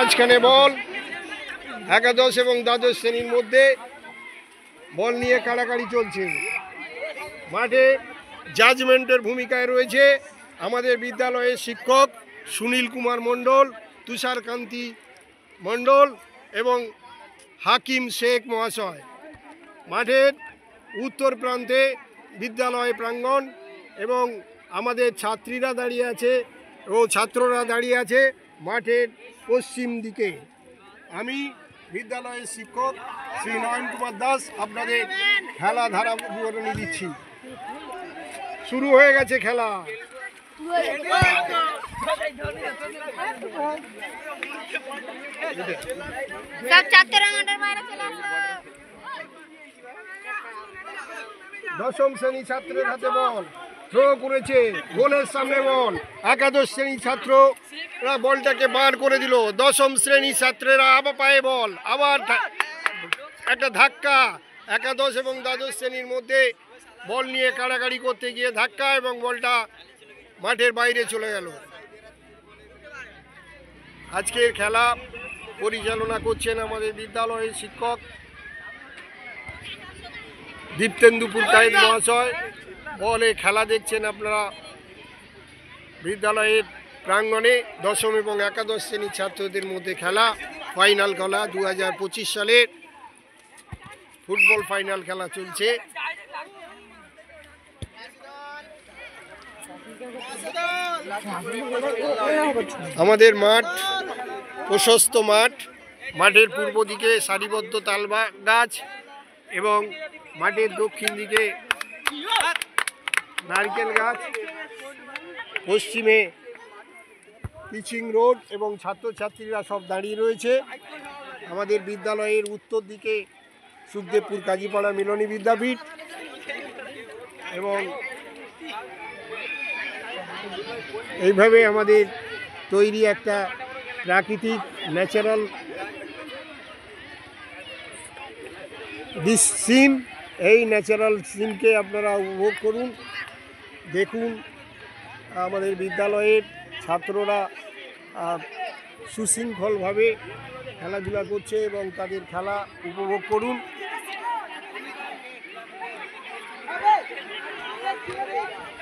মাঝখানে বল, একাদশ এবং দ্বাদশ শ্রেণীর মধ্যে বল নিয়ে কাড়াকাড়ি চলছে। মাঠে জাজমেন্টের ভূমিকায় রয়েছে আমাদের বিদ্যালয়ের শিক্ষক সুনীল কুমার মণ্ডল, তুষারকান্তি মণ্ডল এবং হাকিম শেখ মহাশয়। মাঠের উত্তর প্রান্তে বিদ্যালয় প্রাঙ্গণ এবং আমাদের ছাত্রীরা দাঁড়িয়ে আছে ও ছাত্ররা দাঁড়িয়ে আছে মাঠের পশ্চিম দিকে। আমি বিদ্যালয়ের শিক্ষক শ্রী নয়ন কুমার দাস আপনাদের খেলা ধারা বিবরণী দিচ্ছি। শুরু হয়ে গেছে খেলা। দশম শ্রেণী ছাত্রের হাতে বল, থ্রো করেছে, গোলের সামনে বল। একাদশ শ্রেণী ছাত্ররা বলটাকে বার করে দিল। দশম শ্রেণী ছাত্রেরা আবার পায়ে বল, আবার একটা ধাক্কা। একাদশ এবং দ্বাদশ শ্রেণীর মধ্যে বল নিয়ে কাড়াকাড়ি করতে গিয়ে ধাক্কা এবং বলটা মাঠের বাইরে চলে গেল। আজকের খেলা পরিচালনা করছেন আমাদের বিদ্যালয়ের শিক্ষক দীপ্তেন্দু পুরকায়েত মহাশয়। বলে খেলা দেখছেন আপনারা বিদ্যালয়ের প্রাঙ্গণে। দশম এবং একাদশ শ্রেণীর ছাত্রদের মধ্যে খেলা, ফাইনাল খেলা 2025 সালের ফুটবল ফাইনাল খেলা চলছে। আমাদের মাঠ প্রশস্ত মাঠ, মাঠের পূর্ব দিকে সারিবদ্ধ তাল গাছ এবং মাঠের দক্ষিণ দিকে নারকেল গাছ, পশ্চিমে পিচিং রোড এবং ছাত্রছাত্রীরা সব দাঁড়িয়ে রয়েছে। আমাদের বিদ্যালয়ের উত্তর দিকে সুখদেবপুর কাজীপাড়া মিলনী বিদ্যাপীঠ এবং এইভাবে আমাদের তৈরি একটা প্রাকৃতিক ন্যাচারাল সিন। এই ন্যাচারাল সিনকে আপনারা উপভোগ করুন, দেখুন। আমাদের বিদ্যালয়ের ছাত্ররা সুশৃঙ্খলভাবে খেলাধুলা করছে এবং তাদের খেলা উপভোগ করুন।